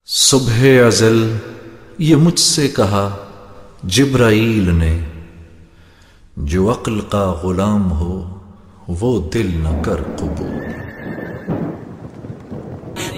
صبح ازل یہ مجھ سے کہا جبرائیل نے، جو عقل کا غلام ہو وہ دل نہ کر قبول۔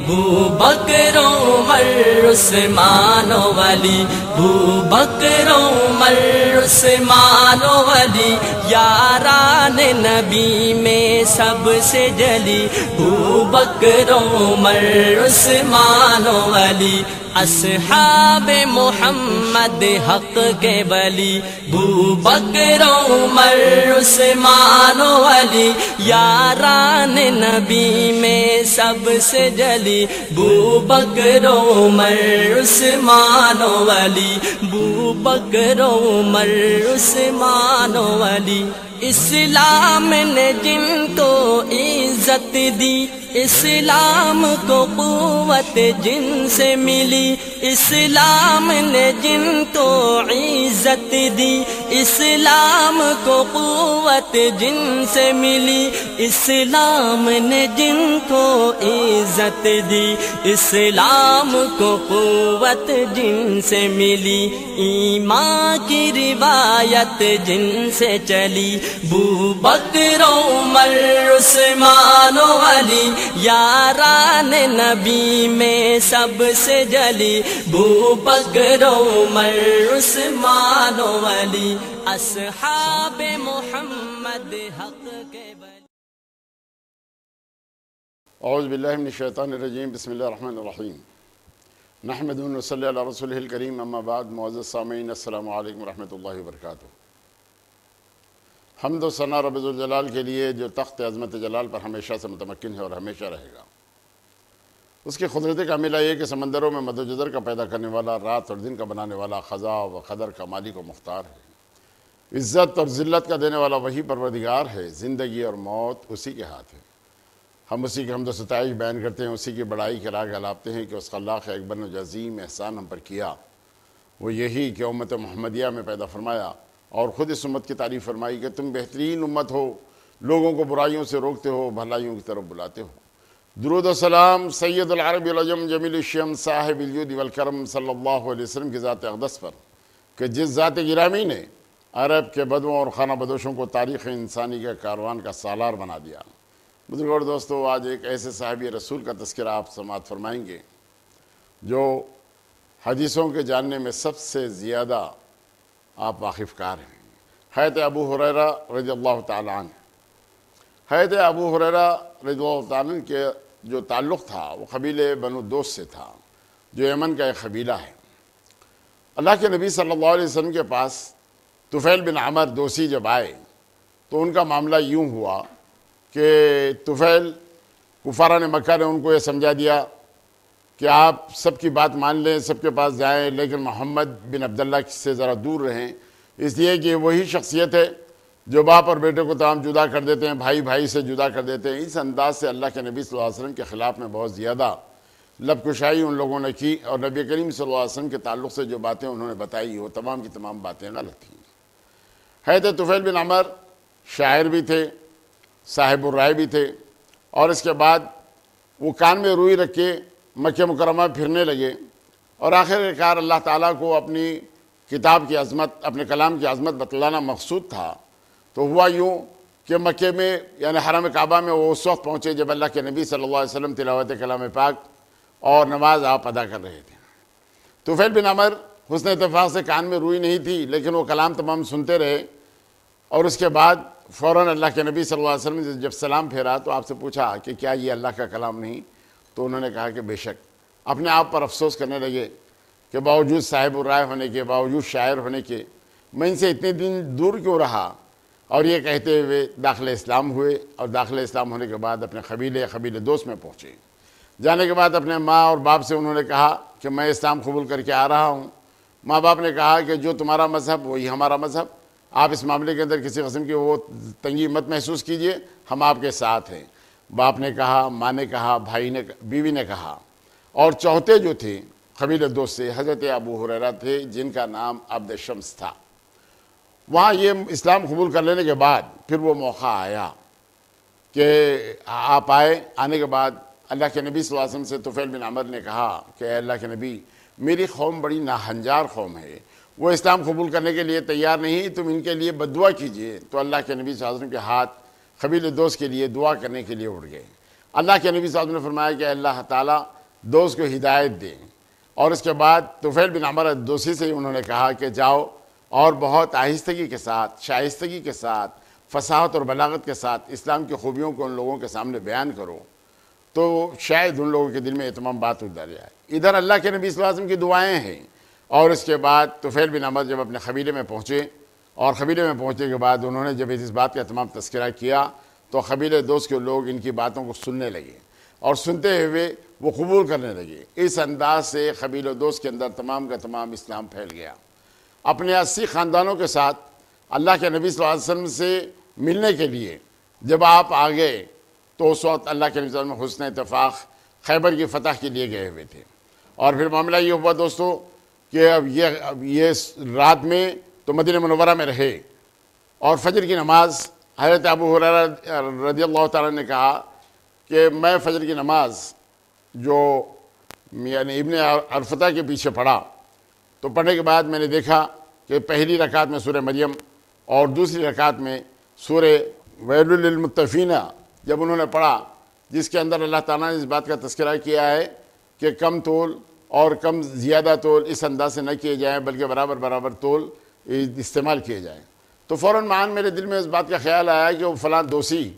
بو بکر عمر عثمان ولی، بو بکر عمر عثمان ولی، یاران نبی میں سب سے جلی، بو بکر عمر عثمان ولی، اصحاب محمد حق کے ولی، بو بکر عمر عثمان ولی، یاران نبی میں سب سے جلی، بو بکر عمر عثمان ولی، بو بکر عمر عثمان ولی۔ اسلام نے جن کو عزت دی، اسلام کو قوت جن سے ملی، اسلام نے جن کو عزت دی، اسلام کو قوت جن سے ملی، اسلام نے جن کو عزت دی، اسلام کو قوت جن سے ملی، ایمان کی روایت جن سے چلی، بو بکر عمر عثمان ولی، یاران نبی میں سب سے جلی، بو بکر عمر عثمان ولی، اصحاب محمد حق کے ولی۔ اعوذ باللہ من الشیطان الرجیم، بسم اللہ الرحمن الرحیم، نحمد و نصلی علی رسولہ الکریم، اما بعد، معزز سامعین السلام علیکم ورحمۃ اللہ وبرکاتہ۔ حمد و ثنا رب ذوالجلال کے لیے جو تخت عظمت جلال پر ہمیشہ سے متمکن ہے اور ہمیشہ رہے گا۔ اس کی قدرت کاملہ یہ کہ سمندروں میں مد و جزر کا پیدا کرنے والا، رات اور دن کا بنانے والا، خضا و قدر کا مالک و مختار ہے، عزت اور ذلت کا دینے والا وہی پروردگار ہے، زندگی اور موت اسی کے ہاتھ ہے۔ ہم اسی کی حمد و ستائش بیان کرتے ہیں، اسی کی بڑائی کے راگ الاپتے ہیں کہ اس خلاق اکبر نے جو عظیم احسان ہم پر کیا وہ یہی کہ امت محمدیہ میں پیدا فرمایا اور خود اس امت کی تعریف فرمائی کہ تم بہترین امت ہو، لوگوں کو برائیوں سے روکتے ہو، بھلائیوں کی طرف بلاتے ہو۔ درود و سلام سید العرب العجم جمیل الشیم صاحب الجود والکرم صلی اللہ علیہ وسلم کی ذات اقدس پر کہ جس ذات گرامی نے عرب کے بدووں اور خانہ بدوشوں کو تاریخ انسانی کے کاروان کا سالار بنا دیا۔ بزرگوں اور دوستو، آج ایک ایسے صحابی رسول کا تذکرہ آپ سماعت فرمائیں گے جو حدیثوں کے جاننے میں سب سے زیادہ آپ واقف کار ہیں۔ حضرت ابو ہریرہ رضی اللہ تعالیٰ عنہ، حضرت ابو ہریرہ رضی اللہ تعالیٰ عنہ کے جو تعلق تھا وہ قبیلے بنو دوس سے تھا، جو یمن کا ایک قبیلہ ہے۔ اللہ کے نبی صلی اللہ علیہ وسلم کے پاس طفیل بن عمر دوسی جب آئے تو ان کا معاملہ یوں ہوا کہ طفیل کفارہ مکہ نے ان کو یہ سمجھا دیا کہ آپ سب کی بات مان لیں، سب کے پاس جائیں، لیکن محمد بن عبداللہ سے ذرا دور رہیں، اس لیے کہ وہی شخصیت ہے جو باپ اور بیٹے کو تمام جدا کر دیتے ہیں، بھائی بھائی سے جدا کر دیتے ہیں۔ اس انداز سے اللہ کے نبی صلی اللہ علیہ وسلم کے خلاف میں بہت زیادہ لب کشائی ان لوگوں نے کی، اور نبی کریم صلی اللہ علیہ وسلم کے تعلق سے جو باتیں انہوں نے بتائی وہ تمام کی تمام باتیں غلط تھیں۔ حضرت طفیل بن عمر شاعر بھی تھے، صاحب الرائے بھی تھے، اور اس کے بعد وہ کان میں روئی رکھ کے مکہ مکرمہ پھرنے لگے، اور آخر کار اللہ تعالیٰ کو اپنی کتاب کی عظمت، اپنے کلام کی عظمت بتلانا مقصود تھا۔ تو ہوا یوں کہ مکہ میں یعنی حرم کعبہ میں وہ اس وقت پہنچے جب اللہ کے نبی صلی اللہ علیہ وسلم تلاوت کلام پاک اور نماز آپ ادا کر رہے تھے۔ طفیل بن عمر حسن اتفاق سے کان میں روئی نہیں تھی، لیکن وہ کلام تمام سنتے رہے، اور اس کے بعد فوراً اللہ کے نبی صلی اللہ علیہ وسلم نے جب سلام پھیرا تو آپ سے پوچھا کہ کیا یہ اللہ کا کلام نہیں؟ تو انہوں نے کہا کہ بے شک۔ اپنے آپ پر افسوس کرنے لگے کہ باوجود صاحب الرائے ہونے کے، باوجود شاعر ہونے کے، میں ان سے اتنے دن دور کیوں رہا؟ اور یہ کہتے ہوئے داخل اسلام ہوئے، اور داخل اسلام ہونے کے بعد اپنے قبیلے دوست میں پہنچے۔ جانے کے بعد اپنے ماں اور باپ سے انہوں نے کہا کہ میں اسلام قبول کر کے آ رہا ہوں۔ ماں باپ نے کہا کہ جو تمہارا مذہب وہی ہمارا مذہب، آپ اس معاملے کے اندر کسی قسم کی وہ تنگی مت محسوس کیجئے، ہم آپ کے ساتھ ہیں۔ باپ نے کہا، ماں نے کہا، بھائی نے، بیوی نے کہا، اور چوتھے جو تھے قبیلہ دوست سے حضرت ابو ہریرہ تھے جن کا نام عبد شمس تھا۔ وہاں یہ اسلام قبول کر لینے کے بعد پھر وہ موقع آیا کہ آپ آئے، آنے کے بعد اللہ کے نبی صلی اللہ علیہ وسلم سے طفیل بن عمر نے کہا کہ اے اللہ کے نبی، میری قوم بڑی ناہنجار قوم ہے، وہ اسلام قبول کرنے کے لیے تیار نہیں، تم ان کے لیے بد دعا کیجئے۔ تو اللہ کے نبی صلی اللہ علیہ وسلم کے ہاتھ قبیل دوست کے لیے دعا کرنے کے لیے اٹھ گئے۔ اللہ کے نبی صلی اللہ علیہ وسلم نے فرمایا کہ اللہ تعالیٰ دوست کو ہدایت دیں، اور اس کے بعد طفیل بن عمر دوسی سے انہوں نے کہا کہ جاؤ اور بہت آہستگی کے ساتھ، شائستگی کے ساتھ، فصاحت اور بلاغت کے ساتھ اسلام کی خوبیوں کو ان لوگوں کے سامنے بیان کرو، تو شاید ان لوگوں کے دل میں تمام بات اتر جائے۔ ادھر اللہ کے نبی صلی اللہ علیہ وسلم کی دعائیں ہیں، اور اس کے بعد طفیل بن عمر جب اپنے قبیلے میں پہنچے، اور قبیلے میں پہنچنے کے بعد انہوں نے جب اس بات کا تمام تذکرہ کیا تو قبیلے دوست کے لوگ ان کی باتوں کو سننے لگے، اور سنتے ہوئے وہ قبول کرنے لگے۔ اس انداز سے قبیلہ دوست کے اندر تمام کا تمام اسلام پھیل گیا۔ اپنے 80 خاندانوں کے ساتھ اللہ کے نبی صلی اللہ علیہ وسلم سے ملنے کے لیے جب آپ آ گئے تو اس وقت اللہ کے نبی صلی اللہ علیہ وسلم حسن اتفاق خیبر کی فتح کے لیے گئے ہوئے تھے۔ اور پھر معاملہ یہ ہوا دوستو کہ اب یہ رات میں تو مدینہ منورہ میں رہے، اور فجر کی نماز حضرت ابو ہریرہ رضی اللہ تعالیٰ نے کہا کہ میں فجر کی نماز جو یعنی ابن عرفتہ کے پیچھے پڑھا، تو پڑھنے کے بعد میں نے دیکھا کہ پہلی رکعت میں سورہ مریم اور دوسری رکعت میں سورہ ویل للمطففین جب انہوں نے پڑھا، جس کے اندر اللہ تعالیٰ نے اس بات کا تذکرہ کیا ہے کہ کم طول اور کم زیادہ طول اس انداز سے نہ کیے جائیں بلکہ برابر برابر طول استعمال کیے جائیں، تو فوراً معاً میرے دل میں اس بات کا خیال آیا کہ وہ فلاں دوسی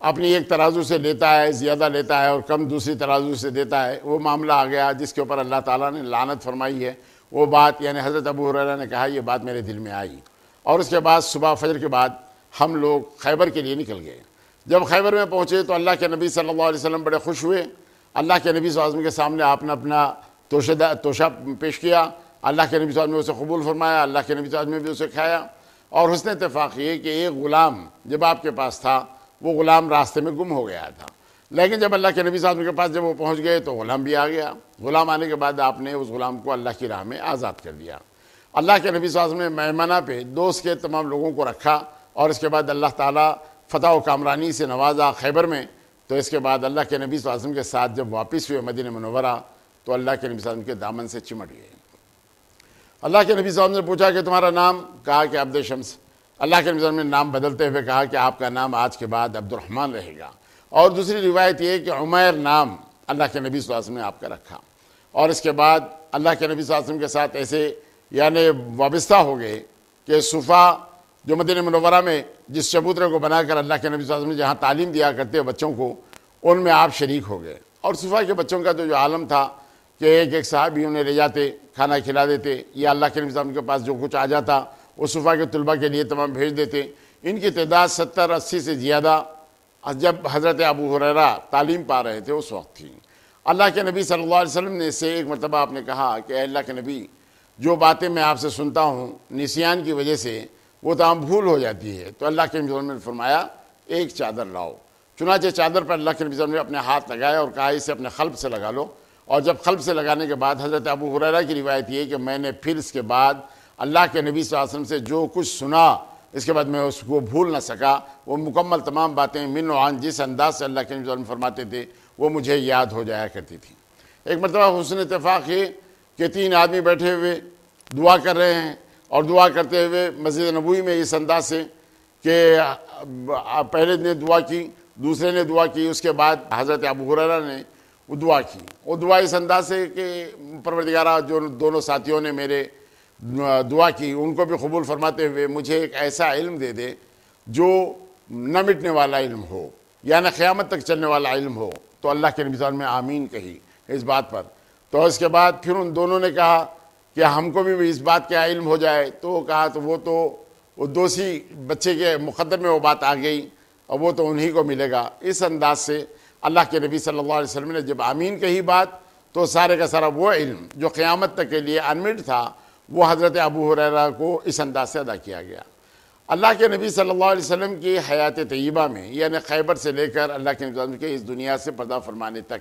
اپنی ایک ترازو سے لیتا ہے، زیادہ لیتا ہے، اور کم دوسری ترازو سے دیتا ہے۔ وہ معاملہ آ گیا جس کے اوپر اللہ تعالیٰ نے لعنت فرمائی ہے۔ وہ بات یعنی حضرت ابو ہریرہ نے کہا، یہ بات میرے دل میں آئی، اور اس کے بعد صبح فجر کے بعد ہم لوگ خیبر کے لیے نکل گئے۔ جب خیبر میں پہنچے تو اللہ کے نبی صلی اللہ علیہ وسلم بڑے خوش ہوئے۔ اللہ کے نبی صلی اللہ علیہ وسلم کے سامنے آپ نے اپنا توشہ پیش کیا، اللہ کے نبی صلی اللہ علیہ وسلم نے اسے قبول فرمایا، اللہ کے نبی صلی اللہ علیہ وسلم نے بھی اسے کھایا۔ اور حسن اتفاق یہ کہ ایک غلام جب آپ کے پاس تھا، وہ غلام راستے میں گم ہو گیا تھا، لیکن جب اللہ کے نبی صلی اللہ علیہ وسلم کے پاس جب وہ پہنچ گئے تو غلام بھی آ گیا۔ غلام آنے کے بعد آپ نے اس غلام کو اللہ کی راہ میں آزاد کر دیا۔ اللہ کے نبی صلی اللہ علیہ وسلم نے میمنہ پہ دوست کے تمام لوگوں کو رکھا، اور اس کے بعد اللہ تعالیٰ فتح و کامرانی سے نوازا خیبر میں۔ تو اس کے بعد اللہ کے نبی صلی اللہ علیہ وسلم کے ساتھ جب واپس ہوئے مدینہ منورہ تو اللہ کے نبی صلی اللہ علیہ وسلم کے دامن سے چمٹ گئے۔ اللہ کے نبی صلی اللہ علیہ وسلم نے پوچھا کہ تمہارا نام؟ کہا کہ عبد شمس۔ اللہ کے نبی صلی اللہ علیہ وسلم نے نام بدلتے ہوئے کہا کہ آپ کا نام آج کے بعد عبد الرحمن رہے گا، اور دوسری روایت یہ کہ عمیر نام اللہ کے نبی صلی اللہ علیہ وسلم نے آپ کا رکھا۔ اور اس کے بعد اللہ کے نبی صلی اللہ علیہ وسلم کے ساتھ ایسے یعنی وابستہ ہو گئے کہ صفا جو مدینہ منورہ میں جس چبوترے کو بنا کر اللہ کے نبی صلی اللہ علیہ وسلم جہاں تعلیم دیا کرتے بچوں کو، ان میں آپ شریک ہو گئے۔ اور صفا کے بچوں کا تو جو عالم تھا کہ ایک ایک صحابی انہیں لے جاتے، کھانا کھلا دیتے، یا اللہ کے نبی صلی اللہ علیہ وسلم کے پاس جو کچھ آ جاتا وہ صفا کے طلباء کے لیے تمام بھیج دیتے۔ ان کی تعداد 70-80 سے زیادہ جب حضرت ابو ہریرہ تعلیم پا رہے تھے اس وقت تھی۔ اللہ کے نبی صلی اللہ علیہ وسلم نے سے ایک مرتبہ آپ نے کہا کہ اے اللہ کے نبی، جو باتیں میں آپ سے سنتا ہوں نسیان کی وجہ سے وہ تمام بھول ہو جاتی ہے۔ تو اللہ کے نبی صلی اللہ علیہ وسلم نے فرمایا ایک چادر لاؤ۔ چنانچہ چادر پر اللہ کے نبی صلی اللہ علیہ وسلم نے اپنے ہاتھ لگائے اور کہا اسے اپنے قلب سے لگا لو۔ اور جب قلب سے لگانے کے بعد حضرت ابو ہریرہ کی روایت یہ کہ میں نے پھر اس کے بعد اللہ کے نبی صلی اللہ علیہ وسلم سے جو کچھ سنا اس کے بعد میں اس کو بھول نہ سکا۔ وہ مکمل تمام باتیں من و عن جس انداز سے اللہ کے نبی صلی اللہ علیہ وسلم فرماتے تھے وہ مجھے یاد ہو جایا کرتی تھی۔ ایک مرتبہ حسن اتفاق یہ کہ 3 آدمی بیٹھے ہوئے دعا کر رہے ہیں، اور دعا کرتے ہوئے مسجد نبوی میں اس انداز سے کہ پہلے نے دعا کی، دوسرے نے دعا کی، اس کے بعد حضرت ابو ہریرہ نے وہ دعا کی۔ وہ دعا اس انداز سے کہ پروردگارہ جو دونوں ساتھیوں نے میرے دعا کی ان کو بھی قبول فرماتے ہوئے مجھے ایک ایسا علم دے دے جو نہ مٹنے والا علم ہو، یعنی قیامت تک چلنے والا علم ہو۔ تو اللہ کے نبی صلی اللہ علیہ وسلم نے آمین کہی اس بات پر۔ تو اس کے بعد پھر ان دونوں نے کہا کہ ہم کو بھی اس بات کا علم ہو جائے۔ تو کہا تو وہ دوسی بچے کے مقدر میں وہ بات آ گئی، اور وہ تو انہی کو ملے گا۔ اس انداز سے اللہ کے نبی صلی اللہ علیہ وسلم نے جب آمین کہی بات تو سارے کا سارا وہ علم جو قیامت تک کے لیے انمٹ تھا وہ حضرت ابو ہریرہ کو اس انداز سے ادا کیا گیا۔ اللہ کے نبی صلی اللہ علیہ وسلم کی حیات طیبہ میں یعنی خیبر سے لے کر اللہ کے نبی صلی اللہ علیہ وسلم کے اس دنیا سے پردہ فرمانے تک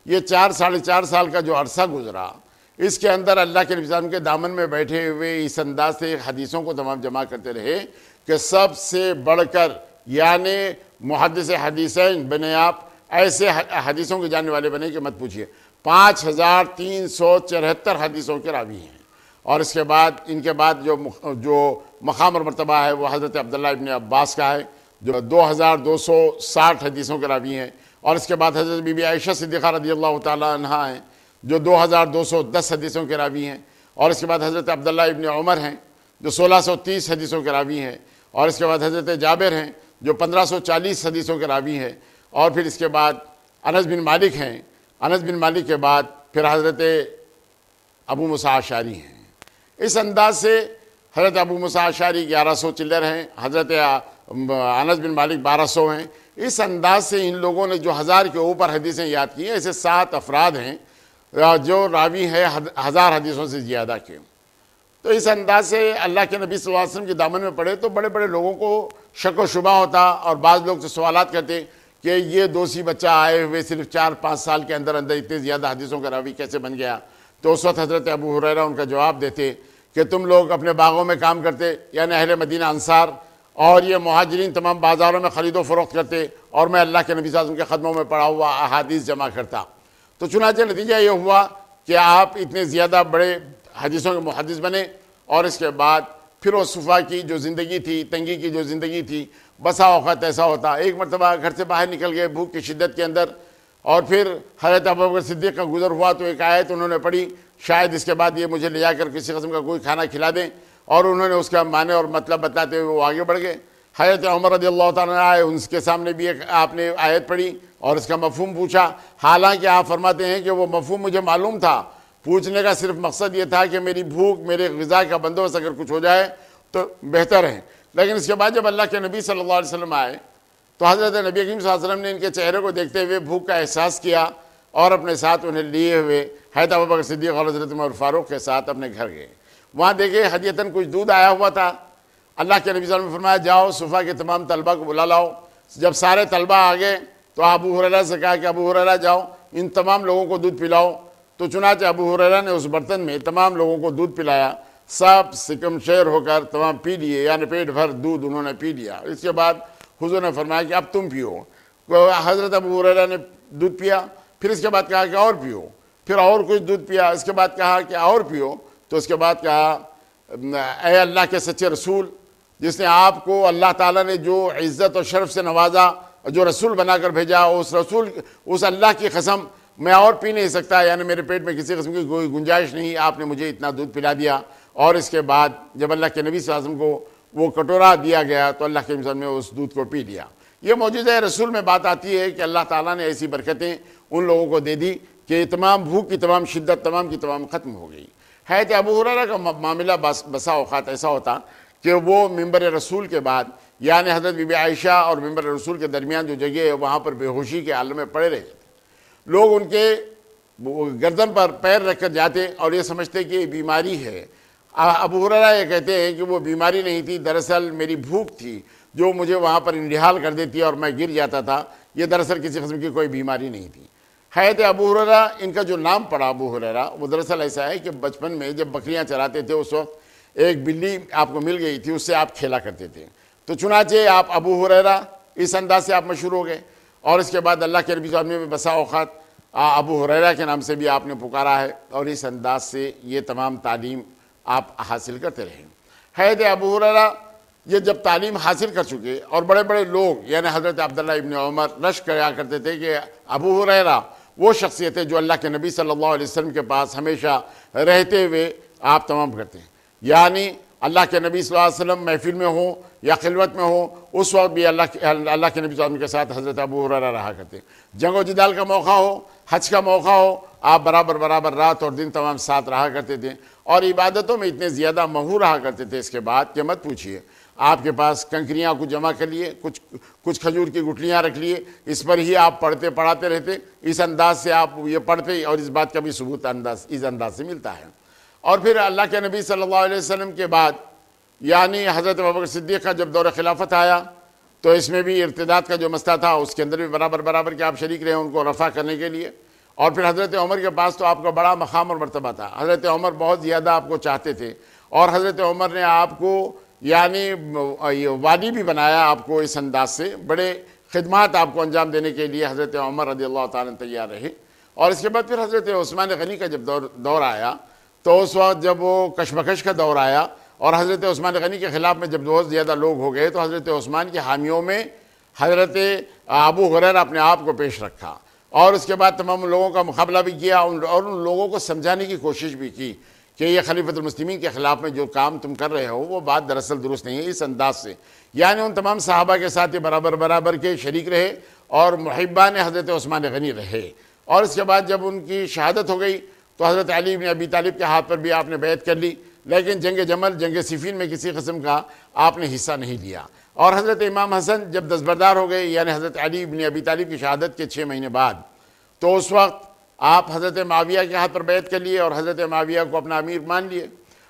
یہ 4-4.5 سال کا جو عرصہ گزرا، اس کے اندر اللہ کے نبی صلی اللہ علیہ وسلم کے دامن میں بیٹھے ہوئے اس انداز سے حدیثوں کو تمام جمع کرتے رہے کہ سب سے بڑھ کر یعنی محدث حدیثین بنے آپ ایسے حدیثوں کے جاننے والے بنے کہ مت پوچھیے. 5374 حدیثوں کے راوی ہیں. اور اس کے بعد ان کے بعد جو مقام اور مرتبہ ہے وہ حضرت عبداللہ ابن عباس کا ہے جو 2260 حدیثوں کے راوی ہیں. اور اس کے بعد حضرت بی بی عائشہ صدیقہ رضی اللہ تعالیٰ عنہا ہیں جو 2210 حدیثوں کے راوی ہیں. اور اس کے بعد حضرت عبداللہ ابن عمر ہیں جو 1630 حدیثوں کے راوی ہیں. اور اس کے بعد حضرت جابر ہیں جو 1540 حدیثوں کے راوی ہیں. اور پھر اس کے بعد انس بن مالک ہیں. انس بن مالک کے بعد پھر حضرت ابو موسیٰ اشعری ہیں. اس انداز سے حضرت ابو موسیٰ اشعری 1100 چلر ہیں, حضرت انس بن مالک 1200 ہیں. اس انداز سے ان لوگوں نے جو 1000 کے اوپر حدیثیں یاد کی ہیں. ایسے 7 افراد ہیں جو راوی ہے 1000 حدیثوں سے زیادہ کے. تو اس انداز سے اللہ کے نبی صلی اللہ علیہ وسلم کے دامن میں پڑے تو بڑے بڑے لوگوں کو شک و شبہ ہوتا, اور بعض لوگ تو سوالات کرتے کہ یہ دوسی بچہ آئے ہوئے صرف 4-5 سال کے اندر اتنے زیادہ حدیثوں کا راوی کیسے بن گیا. تو اس وقت حضرت ابو ہریرہ ان کا جواب دیتے کہ تم لوگ اپنے باغوں میں کام کرتے, یعنی اہل مدینہ انصار, اور یہ مہاجرین تمام بازاروں میں خرید و فروخت کرتے, اور میں اللہ کے نبی صلی اللہ علیہ وسلم کے قدموں میں پڑا ہوا احادیث جمع کرتا. تو چنانچہ نتیجہ یہ ہوا کہ آپ اتنے زیادہ بڑے حدیثوں کے محدث بنے. اور اس کے بعد پھر وہ صفحہ کی جو زندگی تھی, تنگی کی جو زندگی تھی, بسا اوقات ایسا ہوتا ایک مرتبہ گھر سے باہر نکل گئے بھوک کی شدت کے اندر, اور پھر حضرت ابوبکر صدیق کا گزر ہوا تو ایک آیت انہوں نے پڑھی, شاید اس کے بعد یہ مجھے لے جا کر کسی قسم کا کوئی کھانا کھلا دیں, اور انہوں نے اس کا معنی اور مطلب بتلاتے ہوئے وہ آگے بڑھ گئے. حضرت عمر رضی اللہ تعالیٰ آئے, ان کے سامنے بھی ایک آپ نے آیت پڑھی اور اس کا مفہوم پوچھا. حالانکہ آپ فرماتے ہیں کہ وہ مفہوم مجھے معلوم تھا, پوچھنے کا صرف مقصد یہ تھا کہ میری بھوک, میرے غذا کا بندوبست اگر کچھ ہو جائے تو بہتر ہے. لیکن اس کے بعد جب اللہ کے نبی صلی اللہ علیہ وسلم آئے تو حضرت نبی کریم صلی اللہ علیہ وسلم نے ان کے چہرے کو دیکھتے ہوئے بھوک کا احساس کیا, اور اپنے ساتھ انہیں لیے ہوئے حضرت ابوبکر صدیق اور حضرت عمر فاروق کے ساتھ اپنے گھر گئے. وہاں دیکھے ہدیتاً کچھ دودھ آیا ہوا تھا. اللہ کے نبی صلی اللہ علیہ وسلم نے فرمایا جاؤ صفحہ کے تمام طلبہ کو بلا لاؤ. جب سارے طلبہ آ گئے تو ابو ہریرہ سے کہا کہ ابو ہریرہ جاؤ ان تمام لوگوں کو دودھ پلاؤ. تو چنانچہ ابو ہریرہ نے اس برتن میں تمام لوگوں کو دودھ پلایا. سب سکم شیر ہو کر تمام پی لیے, یعنی پیٹ بھر دودھ انہوں نے پی لیا. اس کے بعد حضور نے فرمایا کہ اب تم پیو. حضرت ابو ہریرہ نے دودھ پیا, پھر اس کے بعد کہا کہ اور پیو, پھر اور کچھ دودھ پیا, اس کے بعد کہا کہ اور پیو. تو اس کے بعد کہا اے اللہ کے سچے رسول, جس نے آپ کو اللہ تعالیٰ نے جو عزت اور شرف سے نوازا, جو رسول بنا کر بھیجا, اس اللہ کی قسم میں اور پی نہیں سکتا, یعنی میرے پیٹ میں کسی قسم کی کوئی گنجائش نہیں, آپ نے مجھے اتنا دودھ پلا دیا. اور اس کے بعد جب اللہ کے نبی صلی اللہ علیہ وسلم کو وہ کٹورا دیا گیا تو اللہ کے نبی صلی اللہ علیہ وسلم نے اس دودھ کو پی لیا. یہ معجزہ رسول میں بات آتی ہے کہ اللہ تعالیٰ نے ایسی برکتیں ان لوگوں کو دے دی کہ تمام بھوک کی تمام شدت تمام کی تمام ختم ہو گئی. حضرت ابو ہریرہ کا معاملہ بسا اوقات ایسا ہوتا کہ وہ ممبر رسول کے بعد, یعنی حضرت بی بی عائشہ اور ممبر رسول کے درمیان جو جگہ ہے وہاں پر بے ہوشی کے عالم میں پڑے رہے تھے. لوگ ان کے گردن پر پیر رکھ کر جاتے اور یہ سمجھتے کہ یہ بیماری ہے. ابو ہریرہ یہ کہتے ہیں کہ وہ بیماری نہیں تھی, دراصل میری بھوک تھی جو مجھے وہاں پر انڈھال کر دیتی اور میں گر جاتا تھا. یہ دراصل کسی قسم کی کوئی بیماری نہیں تھی. حضرت ابو ہریرہ ان کا جو نام پڑا ابو ہریرہ, وہ دراصل ایسا ہے کہ بچپن میں جب بکریاں چراتے تھے اس وقت ایک بلی آپ کو مل گئی تھی, اس سے آپ کھیلا کرتے تھے. تو چنانچہ آپ ابو ہریرہ اس انداز سے آپ مشہور ہو گئے. اور اس کے بعد اللہ کے نبی صلی اللہ علیہ وسلم میں بسا اوقات ابو ہریرہ کے نام سے بھی آپ نے پکارا ہے, اور اس انداز سے یہ تمام تعلیم آپ حاصل کرتے رہے. حضرت ابو ہریرہ یہ جب تعلیم حاصل کر چکے اور بڑے بڑے لوگ یعنی حضرت عبداللہ ابن عمر رش کیا کرتے تھے کہ ابو ہریرہ وہ شخصیت ہے جو اللہ کے نبی صلی اللہ علیہ وسلم کے پاس ہمیشہ رہتے ہوئے آپ تمام کرتے ہیں. یعنی اللہ کے نبی صلی اللہ علیہ وسلم محفل میں ہوں یا خلوت میں ہوں, اس وقت بھی اللہ کے نبی صلی اللہ علیہ وسلم کے ساتھ حضرت ابو ہریرہ رہا کرتے. جنگ و جدال کا موقع ہو, حج کا موقع ہو, آپ برابر رات اور دن تمام ساتھ رہا کرتے تھے. اور عبادتوں میں اتنے زیادہ مہور رہا کرتے تھے اس کے بعد کہ مت پوچھیے. آپ کے پاس کنکریاں کچھ جمع کر لیے, کچھ کھجور کی گٹلیاں رکھ لیے, اس پر ہی آپ پڑھاتے رہتے. اس انداز سے آپ یہ پڑھتے, اور اس بات کا بھی ثبوت اس انداز سے ملتا ہے. اور پھر اللہ کے نبی صلی اللہ علیہ وسلم کے بعد یعنی حضرت ابوبکر صدیق کا جب دور خلافت آیا تو اس میں بھی ارتداد کا جو مسئلہ تھا اس کے اندر بھی برابر کہ آپ شریک رہے ان کو رفع کرنے کے لیے. اور پھر حضرت عمر کے پاس تو آپ کا بڑا مقام اور مرتبہ تھا. حضرت عمر بہت زیادہ آپ کو چاہتے تھے, اور حضرت عمر نے آپ کو یعنی والی بھی بنایا آپ کو اس انداز سے. بڑے خدمات آپ کو انجام دینے کے لیے حضرت عمر رضی اللہ تعالیٰ تیار رہے۔ اور اس کے بعد پھر حضرت عثمان غنی کا جب دور آیا تو اس وقت جب وہ کشمکش کا دور آیا اور حضرت عثمان غنی کے خلاف میں جب بہت زیادہ لوگ ہو گئے تو حضرت عثمان کے حامیوں میں حضرت ابو ہریرہ اپنے آپ کو پیش رکھا اور اس کے بعد تمام لوگوں کا مقابلہ بھی کیا اور ان لوگوں کو سمجھانے کی کوشش بھی کی کہ یہ خلیفۃ المسلمین کے خلاف میں جو کام تم کر رہے ہو وہ بات دراصل درست نہیں ہے، اس انداز سے۔ یعنی ان تمام صحابہ کے ساتھ یہ برابر کے شریک رہے اور محبان حضرت عثمان غنی رہے۔ اور اس کے بعد جب ان کی شہادت ہو گئی تو حضرت علی بن ابی طالب کے ہاتھ پر بھی آپ نے بیعت کر لی، لیکن جنگ جمل، جنگ صفین میں کسی قسم کا آپ نے حصہ نہیں لیا۔ اور حضرت امام حسن جب دستبردار ہو گئے، یعنی حضرت علی بن ابی طالب کی شہادت کے 6 مہینے بعد، تو اس وقت آپ حضرت معاویہ کے ہاتھ پر بیعت کر لیے اور حضرت معاویہ کو اپنا امیر مان لیے۔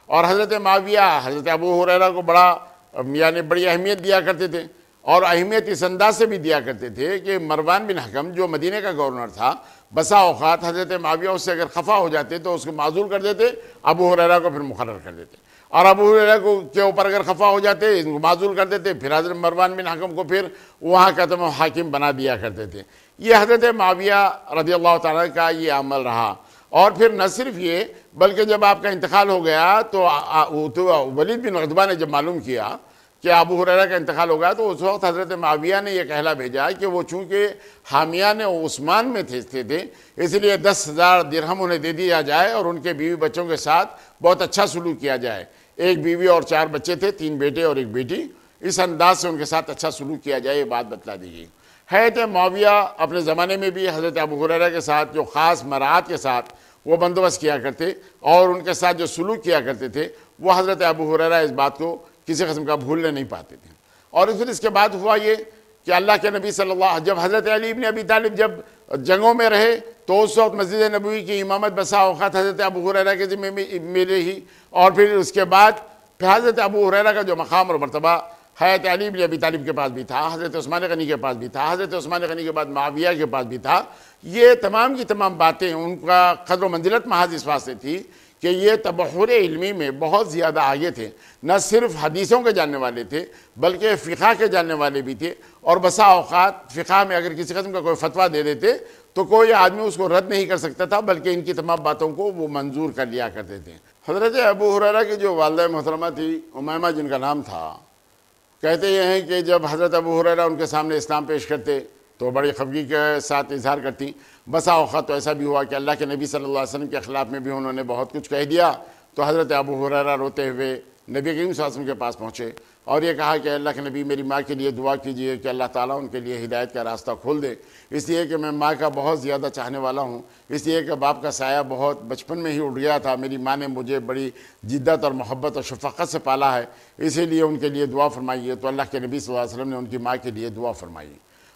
اور حضرت معاویہ حضرت ابو ہریرہ کو بڑی اہمیت دیا کرتے تھے، اور اہمیت اس انداز سے بھی دیا کرتے تھے کہ مروان بن حکم جو مدینہ کا گورنر تھا، بسا اوقات حضرت معاویہ اس سے اگر خفا ہو جاتے تو اس کو معزول کر دیتے، ابو ہریرہ کو پھر مقرر کر دیتے، اور ابو ہریرہ کے اوپر اگر خفا ہو جاتے ان کو معزول کر دیتے، پھر حضرت مروان بن حکم کو پھر وہاں کا تمام حاکم بنا دیا کرتے تھے۔ یہ حضرت معاویہ رضی اللہ تعالیٰ کا یہ عمل رہا۔ اور پھر نہ صرف یہ بلکہ جب آپ کا انتقال ہو گیا تو ولید بن عتبہ نے جب معلوم کیا کہ ابو ہریرہ کا انتقال ہو گیا تو اس وقت حضرت معاویہ نے یہ کہلا بھیجا کہ وہ چونکہ حامیان عثمان میں تھے اس لیے 10,000 درہم انہیں دے دیا جائے اور ان کے بیوی بچوں کے ساتھ بہت اچھا سلوک کیا جائے۔ ایک بیوی اور 4 بچے تھے، 3 بیٹے اور 1 بیٹی، اس انداز سے ان کے ساتھ اچھا سلوک کیا جائے، یہ بات بتلا دی گئی۔ حضرت معاویہ اپنے زمانے میں بھی حضرت ابو ہریرہ کے ساتھ جو خاص مراعات کے ساتھ وہ بندوبست کیا کرتے اور ان کے ساتھ جو سلوک کیا کرتے تھے وہ حضرت ابو ہریرہ اس بات کو کسی قسم کا بھولنے نہیں پاتے تھے۔ اور پھر اس کے بعد ہوا یہ کہ اللہ کے نبی صلی اللہ جب حضرت علی بن ابی طالب جب جنگوں میں رہے تو اس وقت مسجد نبوی کی امامت بسا اوقات حضرت ابو ہریرہ کے ذمہ میں رہی، اور پھر اس کے بعد پھر حضرت ابو ہریرہ کا جو مقام اور مرتبہ حضرت علی بن ابی طالب کے پاس بھی تھا، حضرت عثمان غنی کے پاس بھی تھا، حضرت عثمان غنی کے بعد معاویہ کے پاس بھی تھا۔ یہ تمام کی تمام باتیں ان کا قدر و منزلت محض اس واسطے تھی کہ یہ تبحر علمی میں بہت زیادہ آگے تھے، نہ صرف حدیثوں کے جاننے والے تھے بلکہ فقہ کے جاننے والے بھی تھے، اور بسا اوقات فقہ میں اگر کسی قسم کا کوئی فتویٰ دے دیتے تو کوئی آدمی اس کو رد نہیں کر سکتا تھا بلکہ ان کی تمام باتوں کو وہ منظور کر لیا کرتے تھے۔ حضرت ابو ہریرہ کی جو والدہ محترمہ تھی امیمہ جن کا نام تھا، کہتے یہ ہیں کہ جب حضرت ابو ہریرہ ان کے سامنے اسلام پیش کرتے تو بڑی خفگی کے ساتھ اظہار کرتی۔ بسا اوقات تو ایسا بھی ہوا کہ اللہ کے نبی صلی اللہ علیہ وسلم کے خلاف میں بھی انہوں نے بہت کچھ کہہ دیا تو حضرت ابو ہریرہ روتے ہوئے نبی کریم صلی اللہ علیہ وسلم کے پاس پہنچے اور یہ کہا کہ اللہ کے نبی میری ماں کے لیے دعا کیجئے کہ اللہ تعالیٰ ان کے لیے ہدایت کا راستہ کھول دے، اس لیے کہ میں ماں کا بہت زیادہ چاہنے والا ہوں، اس لیے کہ باپ کا سایہ بہت بچپن میں ہی اٹھ گیا تھا، میری ماں نے مجھے بڑی جدت اور محبت اور شفقت سے پالا ہے، اسی لیے ان کے لیے دعا فرمائیے۔ تو اللہ کے نبی صلی اللہ علیہ وسلم نے ان کی ماں کے لیے دعا فرمائی۔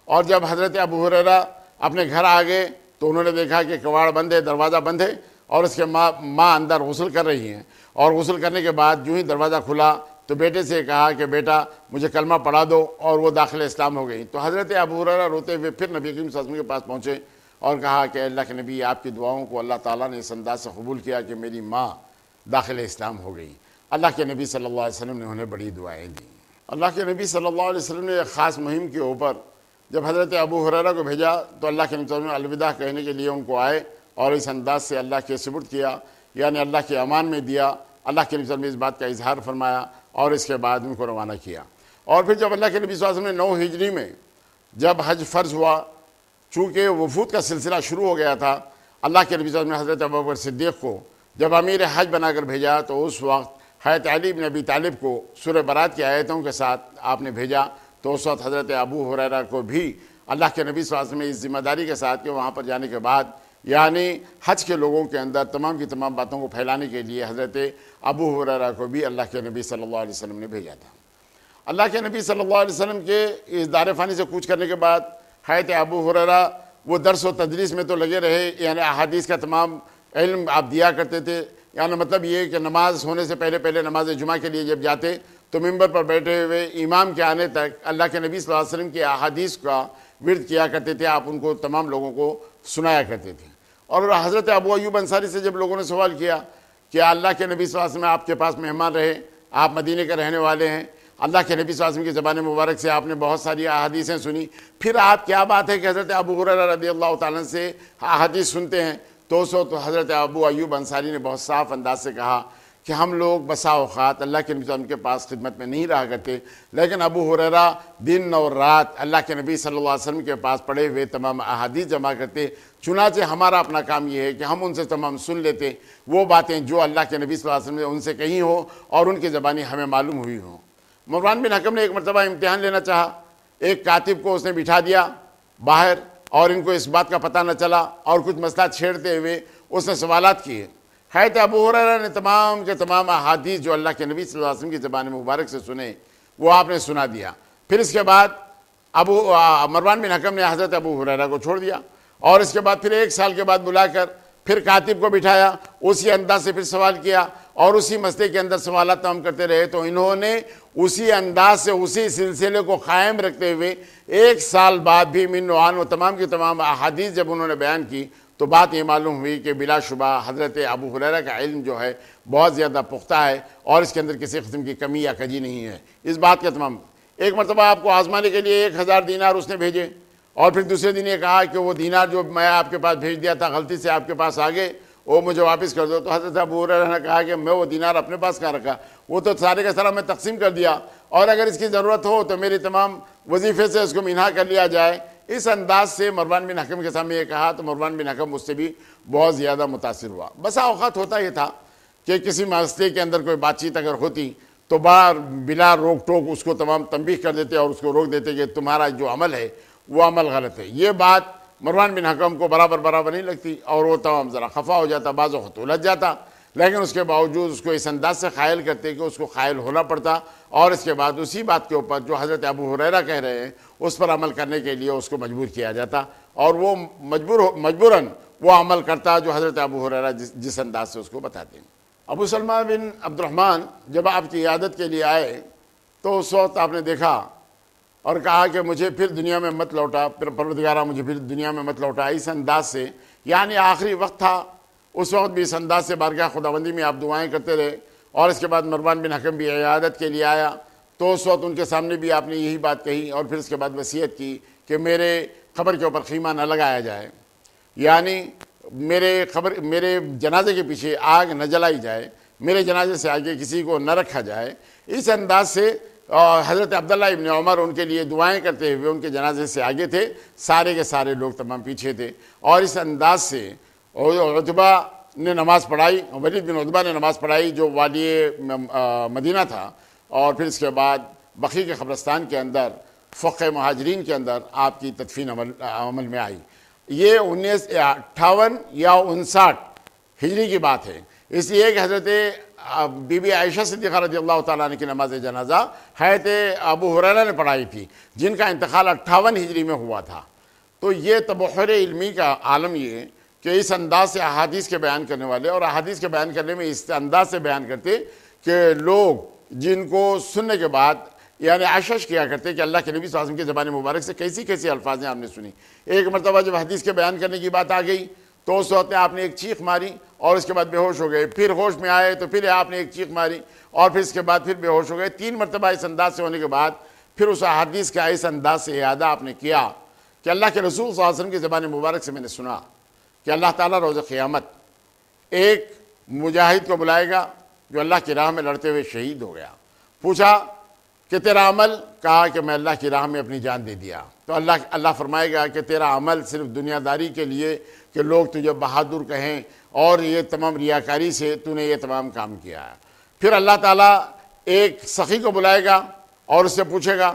اور جب حضرت ابو ہریرہ اپنے گھر آ گئے تو انہوں نے دیکھا کہ کواڑ بند ہے، دروازہ بند ہے، اور اس کے ماں اندر غسل کر رہی ہیں، اور غسل کرنے کے بعد جو ہی دروازہ کھلا تو بیٹے سے کہا کہ بیٹا مجھے کلمہ پڑھا دو، اور وہ داخل اسلام ہو گئی۔ تو حضرت ابو ہریرہ روتے ہوئے پھر نبی کریم صلی اللہ علیہ وسلم کے پاس پہنچے اور کہا کہ اللہ کے نبی آپ کی دعاؤں کو اللہ تعالیٰ نے اس انداز سے قبول کیا کہ میری ماں داخل اسلام ہو گئی۔ اللہ کے نبی صلی اللہ علیہ وسلم نے انہیں بڑی دعائیں دیں۔ اللہ کے نبی صلی اللہ علیہ وسلم نے ایک خاص مہم کے اوپر جب حضرت ابو ہریرہ کو بھیجا تو اللہ کے نبی صلی اللہ علیہ وسلم الوداع کہنے کے لیے ان کو آئے اور اس انداز سے اللہ کے سپرد کیا، یعنی اللہ کے امان میں دیا۔ اللہ کے نبی صلی اللہ علیہ وسلم نے اس بات کا اظہار فرمایا اور اس کے بعد ان کو روانہ کیا۔ اور پھر جب اللہ کے نبی صلی اللہ علیہ وسلم نے 9 ہجری میں جب حج فرض ہوا، چونکہ وفود کا سلسلہ شروع ہو گیا تھا، اللہ کے نبی صلی اللہ علیہ وسلم نے حضرت ابوبکر صدیق کو جب امیر حج بنا کر بھیجا تو اس وقت حضرت علی بن ابی طالب کو سورہ برات کی آیتوں کے ساتھ آپ نے بھیجا، تو اس وقت حضرت ابو ہریرہ کو بھی اللہ کے نبی صلی اللہ علیہ وسلم نے اس ذمہ داری کے ساتھ کہ وہاں پر جانے کے بعد یعنی حج کے لوگوں کے اندر تمام کی تمام باتوں کو پھیلانے کے لیے حضرت ابو ہریرہ کو بھی اللہ کے نبی صلی اللہ علیہ وسلم نے بھیجا تھا۔ اللہ کے نبی صلی اللہ علیہ وسلم کے اس دار فانی سے کوچ کرنے کے بعد حضرت ابو ہریرہ وہ درس و تدریس میں تو لگے رہے، یعنی احادیث کا تمام علم آپ دیا کرتے تھے، یعنی مطلب یہ کہ نماز ہونے سے پہلے نماز جمعہ کے لیے جب جاتے تو ممبر پر بیٹھے ہوئے امام کے آنے تک اللہ کے نبی صلی اللہ علیہ وسلم کی احادیث کا ورد کیا کرتے تھے، آپ ان کو تمام لوگوں کو سنایا کرتے تھے۔ اور حضرت ابو ایوب انصاری سے جب لوگوں نے سوال کیا کہ اللہ کے نبی صلی اللہ علیہ وسلم آپ کے پاس مہمان رہے، آپ مدینے کے رہنے والے ہیں، اللہ کے نبی صلی اللہ علیہ وسلم کی زبان مبارک سے آپ نے بہت ساری احادیثیں سنی، پھر آپ کیا بات ہے کہ حضرت ابو ہریرہ رضی اللہ تعالیٰ عنہ سے احادیث سنتے ہیں؟ تو حضرت ابو ایوب انصاری نے بہت صاف انداز سے کہا کہ ہم لوگ بسا اوقات اللہ کے نبی صلی اللہ علیہ وسلم کے پاس خدمت میں نہیں رہا کرتے، لیکن ابو ہریرہ دن اور رات اللہ کے نبی صلی اللہ علیہ وسلم کے پاس پڑے ہوئے تمام احادیث جمع کرتے، چنانچہ ہمارا اپنا کام یہ ہے کہ ہم ان سے تمام سن لیتے وہ باتیں جو اللہ کے نبی صلی اللہ علیہ وسلم نے ان سے کہی ہوں اور ان کی زبانی ہمیں معلوم ہوئی ہوں۔ مروان بن حکم نے ایک مرتبہ امتحان لینا چاہا، ایک کاتب کو اس نے بٹھا دیا باہر اور ان کو اس بات کا پتہ نہ چلا اور کچھ مسئلہ چھیڑتے ہوئے اس نے سوالات کیے۔ حضرت ابو ہریرہ نے تمام کے تمام احادیث جو اللہ کے نبی صلی اللہ علیہ وسلم کی زبان مبارک سے سنے وہ آپ نے سنا دیا۔ پھر اس کے بعد مروان بن حکم نے حضرت ابو ہریرہ کو چھوڑ دیا اور اس کے بعد پھر 1 سال کے بعد بلا کر پھر کاتب کو بٹھایا، اسی انداز سے پھر سوال کیا اور اسی مسئلے کے اندر سوالات تمام کرتے رہے۔ تو انہوں نے اسی انداز سے اسی سلسلے کو قائم رکھتے ہوئے 1 سال بعد بھی من نوعان و تمام کی تمام احادیث جب انہوں نے بیان کی تو بات یہ معلوم ہوئی کہ بلا شبہ حضرت ابو ہریرہ کا علم جو ہے بہت زیادہ پختہ ہے اور اس کے اندر کسی قسم کی کمی یا کجی نہیں ہے۔ اس بات کے تمام ایک مرتبہ آپ کو آزمانے کے لیے 1000 دینار اس نے بھیجے اور پھر دوسرے دن یہ کہا کہ وہ دینار جو میں آپ کے پاس بھیج دیا تھا غلطی سے آپ کے پاس آ گئے وہ مجھے واپس کر دو۔ تو حضرت ابو ہریرہ نے کہا کہ میں وہ دینار اپنے پاس کہاں رکھا، وہ تو سارے کا سارا میں تقسیم کر دیا اور اگر اس کی ضرورت ہو تو میری تمام وظیفے سے اس کو منہا کر لیا جائے۔ اس انداز سے مروان بن حکم کے سامنے یہ کہا تو مروان بن حکم اس سے بھی بہت زیادہ متاثر ہوا۔ بسا اوقات ہوتا یہ تھا کہ کسی مسئلے کے اندر کوئی بات چیت اگر ہوتی تو بلا روک ٹوک اس کو تمام تنبیہ کر دیتے اور اس کو روک دیتے کہ تمہارا جو عمل ہے وہ عمل غلط ہے۔ یہ بات مروان بن حکم کو برابر نہیں لگتی اور وہ تمام ذرا خفا ہو جاتا، بعض وقت الجھ جاتا، لیکن اس کے باوجود اس کو اس انداز سے قائل کرتے کہ اس کو قائل ہونا پڑتا اور اس کے بعد اسی بات کے اوپر جو حضرت ابو ہریرہ کہہ رہے ہیں اس پر عمل کرنے کے لیے اس کو مجبور کیا جاتا اور وہ مجبوراً وہ عمل کرتا جو حضرت ابو ہریرہ جس انداز سے اس کو بتاتے ہیں۔ ابو سلمہ بن عبد الرحمن جب آپ کی عیادت کے لیے آئے تو اس وقت آپ نے دیکھا اور کہا کہ مجھے پھر دنیا میں مت لوٹا، پروردگارہ مجھے پھر دنیا میں مت لوٹا، اس انداز سے، یعنی آخری وقت تھا اس وقت بھی اس انداز سے بارگاہ خداوندی میں آپ دعائیں کرتے رہے اور اس کے بعد مروان بن حکم بھی عیادت کے لیے آیا تو اس وقت ان کے سامنے بھی آپ نے یہی بات کہی اور پھر اس کے بعد وصیت کی کہ میرے قبر کے اوپر خیمہ نہ لگایا جائے، یعنی میرے جنازے کے پیچھے آگ نہ جلائی جائے، میرے جنازے سے آگے کسی کو نہ رکھا جائے۔ اس انداز سے حضرت عبداللہ ابن عمر ان کے لیے دعائیں کرتے ہوئے ان کے جنازے سے آگے تھے، سارے کے سارے لوگ تمام پیچھے تھے اور اس انداز سے عتبہ نے نماز پڑھائی، ولید بن عتبہ نے نماز پڑھائی جو والی مدینہ تھا اور پھر اس کے بعد بقیع کے قبرستان کے اندر فقہ مہاجرین کے اندر آپ کی تدفین عمل میں آئی۔ یہ 1958 یا 59 ہجری کی بات ہے، اس لیے کہ حضرت بی بی عائشہ صدیقہ رضی اللہ تعالیٰ عنہ کی نماز جنازہ حضرت ابو ہریرہ نے پڑھائی تھی جن کا انتقال 58 ہجری میں ہوا تھا۔ تو یہ تبحر علمی کا عالم یہ کہ اس انداز سے احادیث کے بیان کرنے والے اور احادیث کے بیان کرنے میں اس انداز سے بیان کرتے کہ لوگ جن کو سننے کے بعد یعنی عشش کیا کرتے کہ اللہ کے نبی صلی اللہ علیہ وسلم کی زبان مبارک سے کیسی الفاظ ہیں آپ نے سنی۔ ایک مرتبہ جب حدیث کے بیان کرنے کی بات آ گئی تو اس وقت آپ نے ایک چیخ ماری اور اس کے بعد بے ہوش ہو گئے، پھر ہوش میں آئے تو پھر آپ نے ایک چیخ ماری اور پھر اس کے بعد پھر بے ہوش ہو گئے۔ 3 مرتبہ اس انداز سے ہونے کے بعد پھر اس احادیث کا اس انداز سے اعادہ آپ نے کیا کہ اللہ کے رسول صلی اللہ علیہ وسلم کی زبان مبارک سے میں نے سنا کہ اللہ تعالیٰ روز قیامت ایک مجاہد کو بلائے گا جو اللہ کی راہ میں لڑتے ہوئے شہید ہو گیا۔ پوچھا کہ تیرا عمل؟ کہا کہ میں اللہ کی راہ میں اپنی جان دے دیا۔ تو اللہ فرمائے گا کہ تیرا عمل صرف دنیا داری کے لیے کہ لوگ تجھے بہادر کہیں اور یہ تمام ریاکاری سے تو نے یہ تمام کام کیا ہے۔ پھر اللہ تعالیٰ ایک سخی کو بلائے گا اور اس سے پوچھے گا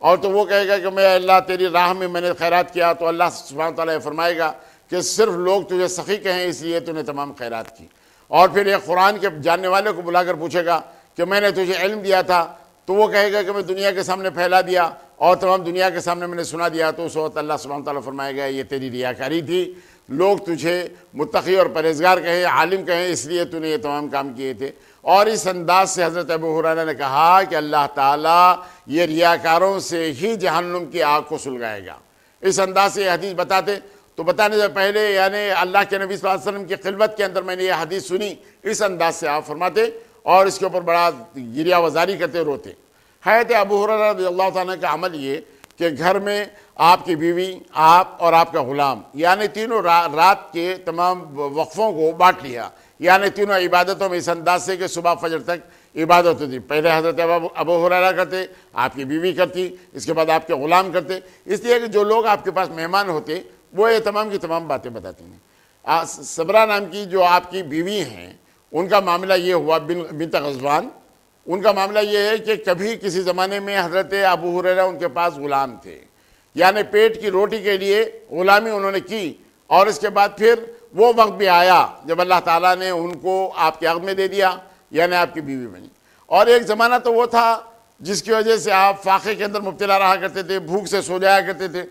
اور تو وہ کہے گا کہ میں اللہ تیری راہ میں نے خیرات کیا، تو اللہ سبحانہ تعالیٰ فرمائے گا کہ صرف لوگ تجھے سخی کہیں اس لیے تو نے تمام خیرات کی۔ اور پھر ایک قرآن کے جاننے والے کو بلا کر پوچھے گا کہ میں نے تجھے علم دیا تھا، تو وہ کہے گا کہ میں دنیا کے سامنے پھیلا دیا اور تمام دنیا کے سامنے میں نے سنا دیا۔ تو اس وقت اللہ سبحانہ تعالیٰ فرمائے گا یہ تیری ریاکاری تھی، لوگ تجھے متقی اور پرہیزگار کہیں، عالم کہیں، اس لیے تو نے یہ تمام کام کیے تھے۔ اور اس انداز سے حضرت ابو ہریرہ نے کہا کہ اللہ تعالیٰ یہ ریاکاروں سے ہی جہنم کی آگ کو سلگائے گا۔ اس انداز سے یہ حدیث بتاتے تو بتانے سے پہلے یعنی اللہ کے نبی صلی اللہ علیہ وسلم کی خلوت کے اندر میں نے یہ حدیث سنی، اس انداز سے آپ فرماتے اور اس کے اوپر بڑا گریہ وزاری کرتے روتے۔ حضرت ابو ہریرہ رضی اللہ تعالیٰ کا عمل یہ کہ گھر میں آپ کی بیوی، آپ اور آپ کا غلام، یعنی تینوں رات کے تمام وقفوں کو بانٹ لیا، یعنی تینوں عبادتوں میں اس انداز سے کہ صبح فجر تک عبادت ہوتی. پہلے حضرت ابو ہریرہ کرتے، آپ کی بیوی کرتی، اس کے بعد آپ کے غلام کرتے. اس لیے کہ جو لوگ آپ کے پاس مہمان ہوتے وہ یہ تمام کی تمام باتیں بتاتی ہیں. صبرہ نام کی جو آپ کی بیوی ہیں ان کا معاملہ یہ ہوا، بنت غزوان، ان کا معاملہ یہ ہے کہ کبھی کسی زمانے میں حضرت ابو ہریرہ ان کے پاس غلام تھے، یعنی پیٹ کی روٹی کے لیے غلامی انہوں نے کی، اور اس کے بعد پھر وہ وقت بھی آیا جب اللہ تعالیٰ نے ان کو آپ کے عقد میں دے دیا، یعنی آپ کی بیوی بنی. اور ایک زمانہ تو وہ تھا جس کی وجہ سے آپ فاقے کے اندر مبتلا رہا کرتے تھے، بھوک سے سو جایا کرتے تھے،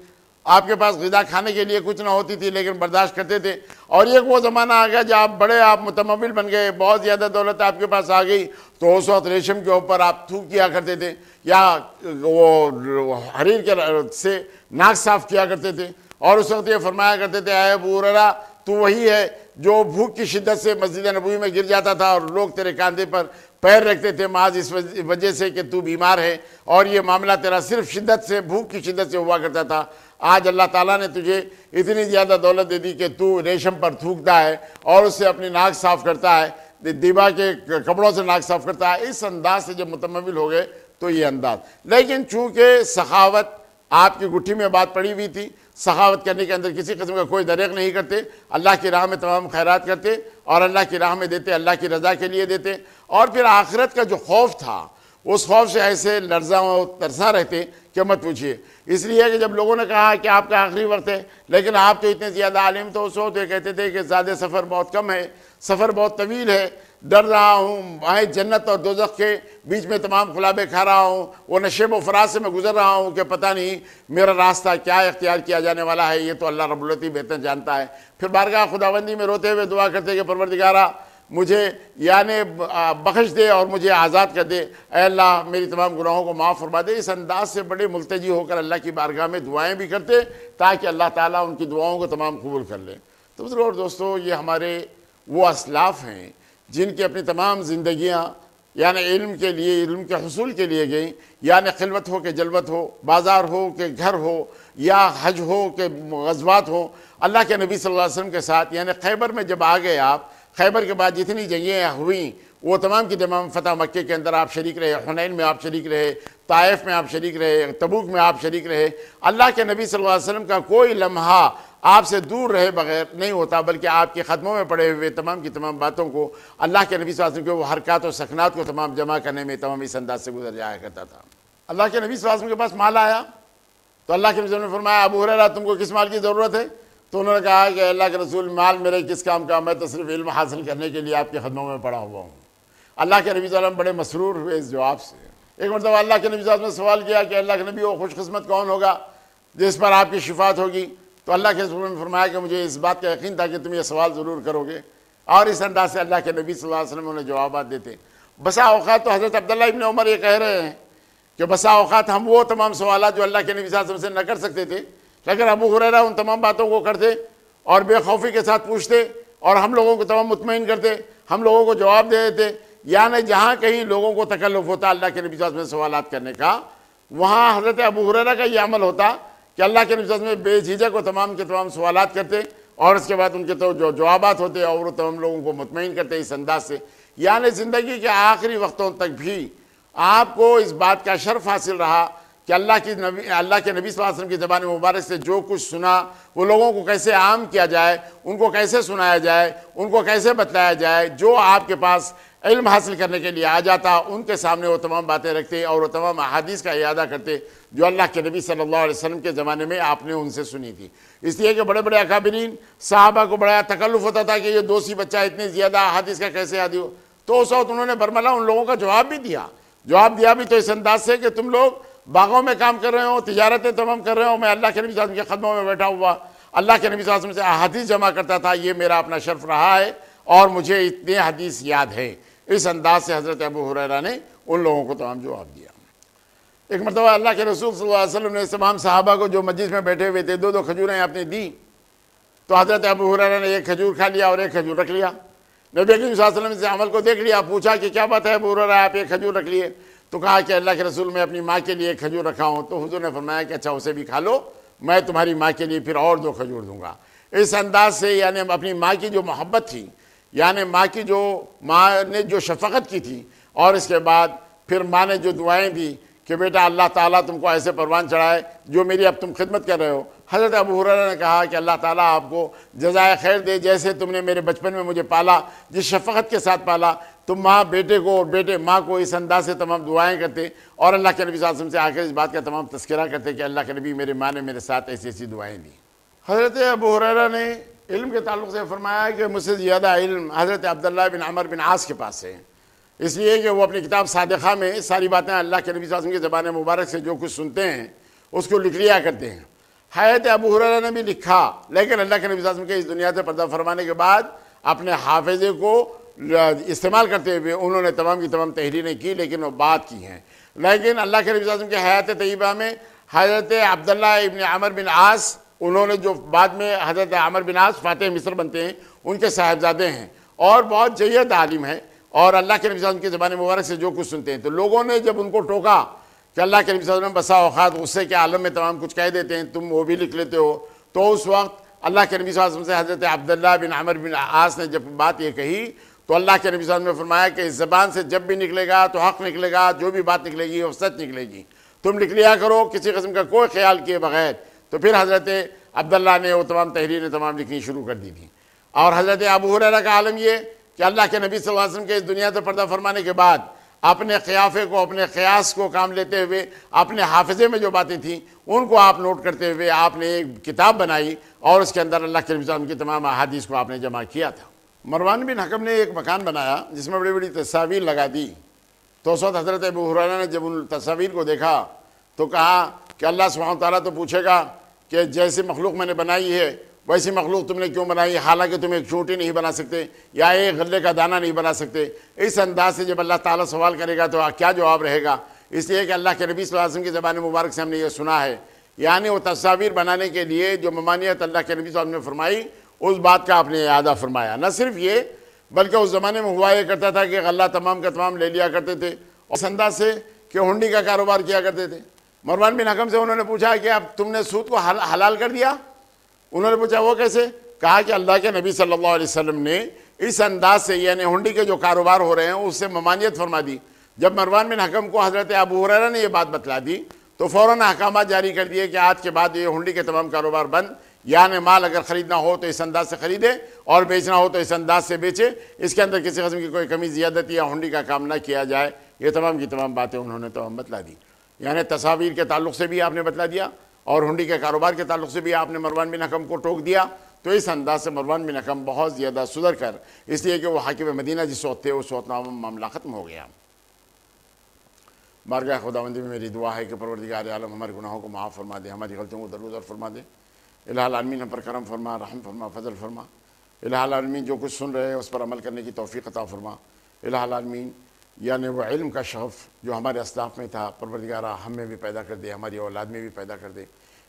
آپ کے پاس غذا کھانے کے لیے کچھ نہ ہوتی تھی لیکن برداشت کرتے تھے. اور ایک وہ زمانہ آ گیا جب آپ متمول بن گئے، بہت زیادہ دولت آپ کے پاس آ گئی، تو اس وقت ریشم کے اوپر آپ تھوک کیا کرتے تھے یا وہ حریر کے سے ناک صاف کیا کرتے تھے. اور اس وقت یہ فرمایا کرتے تھے، اے ابو ہریرہ تو وہی ہے جو بھوک کی شدت سے مسجد نبوی میں گر جاتا تھا اور لوگ تیرے کاندھے پر پیر رکھتے تھے محض اس وجہ سے کہ تو بیمار ہے، اور یہ معاملہ تیرا صرف شدت سے، بھوک کی شدت سے ہوا کرتا تھا. آج اللہ تعالیٰ نے تجھے اتنی زیادہ دولت دے دی کہ تو ریشم پر تھوکتا ہے اور اس سے اپنی ناک صاف کرتا ہے، دیبا کے کپڑوں سے ناک صاف کرتا ہے. اس انداز سے جب متمول ہو گئے تو یہ انداز. لیکن چونکہ سخاوت آپ کی گٹھی میں بات پڑی ہوئی تھی، سخاوت کرنے کے اندر کسی قسم کا کوئی دریغ نہیں کرتے، اللہ کی راہ میں تمام خیرات کرتے اور اللہ کی راہ میں دیتے، اللہ کی رضا کے لیے دیتے. اور پھر آخرت کا جو خوف تھا اس خوف سے ایسے لرزاں و ترساں رہتے کہ مت پوچھیے. اس لیے کہ جب لوگوں نے کہا کہ آپ کا آخری وقت ہے لیکن آپ تو اتنے زیادہ عالم، تو اس وقت یہ کہتے تھے کہ زیادہ سفر بہت کم ہے، سفر بہت طویل ہے، ڈر رہا ہوں، وہیں جنت اور دوزخ کے بیچ میں تمام خلابے کھا رہا ہوں، وہ نشیب و فراز سے میں گزر رہا ہوں کہ پتہ نہیں میرا راستہ کیا اختیار کیا جانے والا ہے، یہ تو اللہ رب العزت بہتر جانتا ہے. پھر بارگاہ خداوندی میں روتے ہوئے دعا کرتے کہ پروردگارا مجھے یعنی بخش دے اور مجھے آزاد کر دے، اے اللہ میری تمام گناہوں کو معاف فرما دے. اس انداز سے بڑے ملتجی ہو کر اللہ کی بارگاہ میں دعائیں بھی کرتے تاکہ اللہ تعالیٰ ان کی دعاؤں کو تمام قبول کر لے. تو بزرگوں اور دوستو، یہ ہمارے وہ اسلاف ہیں جن کی اپنی تمام زندگیاں یعنی علم کے لیے، علم کے حصول کے لیے گئیں، یعنی خلوت ہو کہ جلوت ہو، بازار ہو کہ گھر ہو، یا حج ہو کہ غزوات ہو، اللہ کے نبی صلی اللہ علیہ وسلم کے ساتھ. یعنی خیبر میں جب آ گئے آپ، خیبر کے بعد جتنی جنگیں ہوئیں وہ تمام کی تمام فتح مکے کے اندر آپ شریک رہے، حنین میں آپ شریک رہے، طائف میں آپ شریک رہے، تبوک میں آپ شریک رہے. اللہ کے نبی صلی اللہ علیہ وسلم کا کوئی لمحہ آپ سے دور رہے بغیر نہیں ہوتا، بلکہ آپ کے قدموں میں پڑے ہوئے تمام کی تمام باتوں کو اللہ کے نبی صلی اللہ علیہ وسلم کے وہ حرکات و سکنات کو تمام جمع کرنے میں تمام اس انداز سے گزر جایا کرتا تھا. اللہ کے نبی صلی اللہ علیہ وسلم کے پاس مال آیا تو اللہ کے نبی صلی اللہ علیہ وسلم نے فرمایا، ابو ہریرہ تم کو کس مال کی ضرورت ہے؟ تو انہوں نے کہا کہ اللہ کے رسول مال میرے کس کام کا، میں تو صرف علم حاصل کرنے کے لیے آپ کے قدموں میں پڑا ہوا ہوں. اللہ کے نبی صلی اللہ علیہ وسلم بڑے مسرور ہوئے اس جواب سے. ایک مرتبہ اللہ کے نبی صلی اللہ علیہ وسلم نے سوال کیا کہ اللہ کے نبی وہ خوش قسمت کون ہوگا جس پر آپ کی شفاعت ہوگی؟ تو اللہ کے رسول نے فرمایا کہ مجھے اس بات کا یقین تھا کہ تم یہ سوال ضرور کرو گے. اور اس انداز سے اللہ کے نبی صلی اللہ علیہ وسلم انہیں جوابات دیتے. بسا اوقات تو حضرت عبداللہ ابن عمر یہ کہہ رہے ہیں کہ بسا اوقات ہم وہ تمام سوالات جو اللہ کے نبی صلی اللہ علیہ وسلم سے نہ کر سکتے تھے، لیکن ابو ہریرہ ان تمام باتوں کو کرتے اور بے خوفی کے ساتھ پوچھتے اور ہم لوگوں کو تمام مطمئن کرتے، ہم لوگوں کو جواب دے دیتے. یعنی جہاں کہیں لوگوں کو تکلف ہوتا اللہ کے نبی صلی اللہ علیہ وسلم سے سوالات کرنے کا، وہاں حضرت ابو ہریرہ کا یہ عمل ہوتا کہ اللہ کے نبی صلی اللہ علیہ وسلم بے جھجک کو تمام کے تمام سوالات کرتے اور اس کے بعد ان کے تو جو جوابات ہوتے اور وہ تمام لوگوں کو مطمئن کرتے اس انداز سے. یعنی زندگی کے آخری وقتوں تک بھی آپ کو اس بات کا شرف حاصل رہا کہ اللہ کے نبی صلی اللہ علیہ وسلم کی زبان مبارک سے جو کچھ سنا وہ لوگوں کو کیسے عام کیا جائے، ان کو کیسے سنایا جائے، ان کو کیسے بتلایا جائے. جو آپ کے پاس علم حاصل کرنے کے لیے آ جاتا ان کے سامنے وہ تمام باتیں رکھتے اور وہ تمام احادیث کا اعادہ کرتے جو اللہ کے نبی صلی اللہ علیہ وسلم کے زمانے میں آپ نے ان سے سنی تھی. اس لیے کہ بڑے بڑے اکابرین صحابہ کو بڑا تکلف ہوتا تھا کہ یہ دوسری بچہ اتنی زیادہ احادیث کا کیسے عادی ہو. تو اس وقت انہوں نے برملا ان لوگوں کا جواب بھی دیا. جواب دیا بھی تو اس انداز سے کہ تم لوگ باغوں میں کام کر رہے ہو، تجارتیں تمام کر رہے ہو، میں اللہ کے نبی صلی اللہ علیہ وسلم کے قدموں میں بیٹھا ہوا اللہ کے نبی صلی اللہ علیہ وسلم سے احادیث جمع کرتا تھا، یہ میرا اپنا شرف رہا ہے اور مجھے اتنے حدیث یاد ہے. اس انداز سے حضرت ابو ہریرہ نے ان لوگوں کو تمام جواب دیا. ایک مرتبہ اللہ کے رسول صلی اللہ علیہ وسلم نے تمام صحابہ کو جو مجلس میں بیٹھے ہوئے تھے دو کھجوریں آپ نے دی. تو حضرت ابو ہریرہ نے ایک کھجور کھا لیا اور ایک کھجور رکھ لیا. نبی کریم صلی اللہ علیہ وسلم سے عمل کو دیکھ لیا، پوچھا کہ کیا بات ہے ابو ہریرہ آپ ایک کھجور رکھ لیے؟ تو کہا کہ اللہ کے رسول میں اپنی ماں کے لیے کھجور رکھا ہوں. تو حضور نے فرمایا کہ اچھا اسے بھی کھا لو, میں تمہاری ماں کے لیے پھر اور 2 کھجور دوں گا. اس انداز سے یعنی اپنی ماں کی جو محبت تھی, یعنی ماں نے جو شفقت کی تھی, اور اس کے بعد پھر ماں نے جو دعائیں دی کہ بیٹا اللہ تعالیٰ تم کو ایسے پروان چڑھائے جو میری اب تم خدمت کر رہے ہو. حضرت ابو ہریرہ نے کہا کہ اللہ تعالیٰ آپ کو جزائے خیر دے, جیسے تم نے میرے بچپن میں مجھے پالا, جس شفقت کے ساتھ پالا, تم ماں بیٹے کو اور بیٹے ماں کو اس انداز سے تمام دعائیں کرتے, اور اللہ کے نبی صلی اللہ علیہ وسلم سے آ کر اس بات کا تمام تذکرہ کرتے کہ اللہ کے نبی میرے ماں نے میرے ساتھ ایسی ایسی دعائیں دی. حضرت ابو ہریرہ نے علم کے تعلق سے فرمایا کہ مجھ سے زیادہ علم حضرت عبداللہ بن عمر بن عاص کے پاس ہے, اس لیے کہ وہ اپنی کتاب صادقہ میں ساری باتیں اللہ کے نبی صلی اللہ علیہ وسلم کی زبان مبارک سے جو کچھ سنتے ہیں اس کو لکھ لیا کرتے ہیں. حضرت ابو ہریرہ نے بھی لکھا, لیکن اللہ کے نبی صلی اللہ علیہ وسلم کے اس دنیا سے پردہ فرمانے کے بعد اپنے حافظے کو استعمال کرتے ہوئے انہوں نے تمام کی تمام تحریریں کی, لیکن وہ بات کی ہیں. لیکن اللہ کے نبی صلی اللہ علیہ وسلم کی حیات طیبہ میں حضرت عبداللہ ابن عمر بن عاص, انہوں نے جو بعد میں حضرت عمر بن عاص فاتح مصر بنتے ہیں, ان کے صاحبزادے ہیں اور بہت جید عالم ہیں, اور اللہ کے نبی صلی اللہ علیہ وسلم کی زبان مبارک سے جو کچھ سنتے ہیں. تو لوگوں نے جب ان کو ٹوکا کہ اللہ کے نبی صلی اللہ علیہ وسلم بسا اوقات غصے کے عالم میں تمام کچھ کہہ دیتے ہیں, تم وہ بھی لکھ لیتے ہو, تو اس وقت اللہ کے نبی صلی اللہ علیہ وسلم سے حضرت عبداللہ بن عمر بن عاص نے جب بات یہ کہی تو اللہ کے نبی صلی اللہ علیہ وسلم نے فرمایا کہ اس زبان سے جب بھی نکلے گا تو حق نکلے گا, جو بھی بات نکلے گی وہ سچ نکلے گی, تم لکھ لیا کرو کسی قسم کا کوئی خیال کیے بغیر. تو پھر حضرت عبداللہ نے وہ تمام تحریریں تمام لکھنی شروع کر دی تھیں. اور حضرت ابو ہریرہ کا عالم یہ کہ اللہ کے نبی صلی اللہ علیہ وسلم کے اس دنیا سے پردہ فرمانے کے بعد اپنے قیافے کو, اپنے قیاس کو کام لیتے ہوئے, اپنے حافظے میں جو باتیں تھیں ان کو آپ نوٹ کرتے ہوئے آپ نے ایک کتاب بنائی, اور اس کے اندر اللہ کے نبی صلی اللہ علیہ وسلم کی تمام احادیث کو آپ نے جمع کیا تھا. مروان بن حکم نے ایک مکان بنایا جس میں بڑی بڑی تصاویر لگا دی. تو اس وقت حضرت ابو ہریرہ نے جب ان تصاویر کو دیکھا تو کہا کہ اللہ سبحانہ وتعالیٰ تو پوچھے گا کہ جیسی مخلوق میں نے بنائی ہے ویسی مخلوق تم نے کیوں بنائی, حالانکہ تم ایک چونٹی نہیں بنا سکتے یا ایک غلے کا دانہ نہیں بنا سکتے. اس انداز سے جب اللہ تعالیٰ سوال کرے گا تو کیا جواب رہے گا؟ اس لیے کہ اللہ کے نبی صلی اللہ علیہ وسلم کی زبان مبارک سے ہم نے یہ سنا ہے, یعنی وہ تصاویر بنانے کے لیے جو ممانعت اللہ کے نبی صلی اللہ علیہ وسلم نے فرمائی اس بات کا آپ نے اعادہ فرمایا. نہ صرف یہ بلکہ اس زمانے میں ہوا یہ کرتا تھا کہ غلہ تمام کا تمام لے لیا کرتے تھے, اور اس انداز سے کہ ہنڈی کا کاروبار کیا کرتے تھے. مروان بن حکم سے انہوں نے پوچھا کہ اب تم نے سود کو حلال کر دیا؟ انہوں نے پوچھا وہ کیسے؟ کہا کہ اللہ کے نبی صلی اللہ علیہ وسلم نے اس انداز سے یعنی ہنڈی کے جو کاروبار ہو رہے ہیں اس سے ممانعت فرما دی. جب مروان بن حکم کو حضرت ابو ہریرہ نے یہ بات بتلا دی تو فوراً احکامات جاری کر دیے کہ آج کے بعد یہ ہنڈی کے تمام کاروبار بند, یعنی مال اگر خریدنا ہو تو اس انداز سے خریدے اور بیچنا ہو تو اس انداز سے بیچے, اس کے اندر کسی قسم کی کوئی کمی زیادتی یا ہنڈی کا کام نہ کیا جائے. یہ تمام کی تمام باتیں انہوں نے تمام بتلا دی. یعنی تصاویر کے تعلق سے بھی آپ نے بتلا دیا اور ہنڈی کے کاروبار کے تعلق سے بھی آپ نے مروان بن حکم کو ٹوک دیا. تو اس انداز سے مروان بن حکم بہت زیادہ سدھر کر, اس لیے کہ وہ حاکم مدینہ جس وقت تھے اس وقت معاملہ ختم ہو گیا. بارگاہ خداوندی میں میری دعا ہے کہ پروردگار عالم ہمارے گناہوں کو معاف فرما دے, ہماری غلطیوں کو درگزر فرما دے. الہ العالمین ہم پر کرم فرما, رحم فرما, فضل فرما. الہ العالمین جو کچھ سن رہے ہیں اس پر عمل کرنے کی توفیق عطا فرما. الہ العالمین یعنی وہ علم کا شغف جو ہمارے اسلاف میں تھا پروردگارہ ہم میں بھی پیدا کر دے, ہماری اولاد میں بھی پیدا کر دے.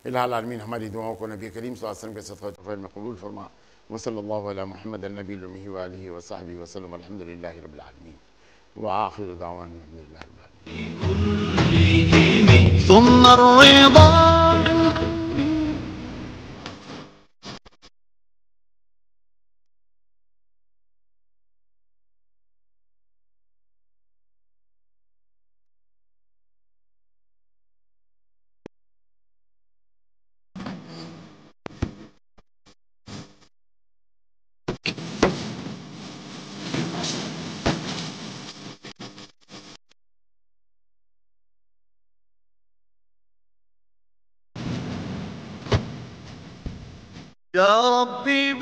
الہ العالمین ہماری دعاؤں کو نبی کریم صلی اللہ علیہ وسلم کے صدقہ طفیل میں قبول فرما. وصلی اللہ علی محمد النبی الأمی وآلہ وصحبہ وسلم. الحمدللہ رب العالمین وآخر دعوانا الحمدللہ رب العالمین. ثم الرضا يا ربي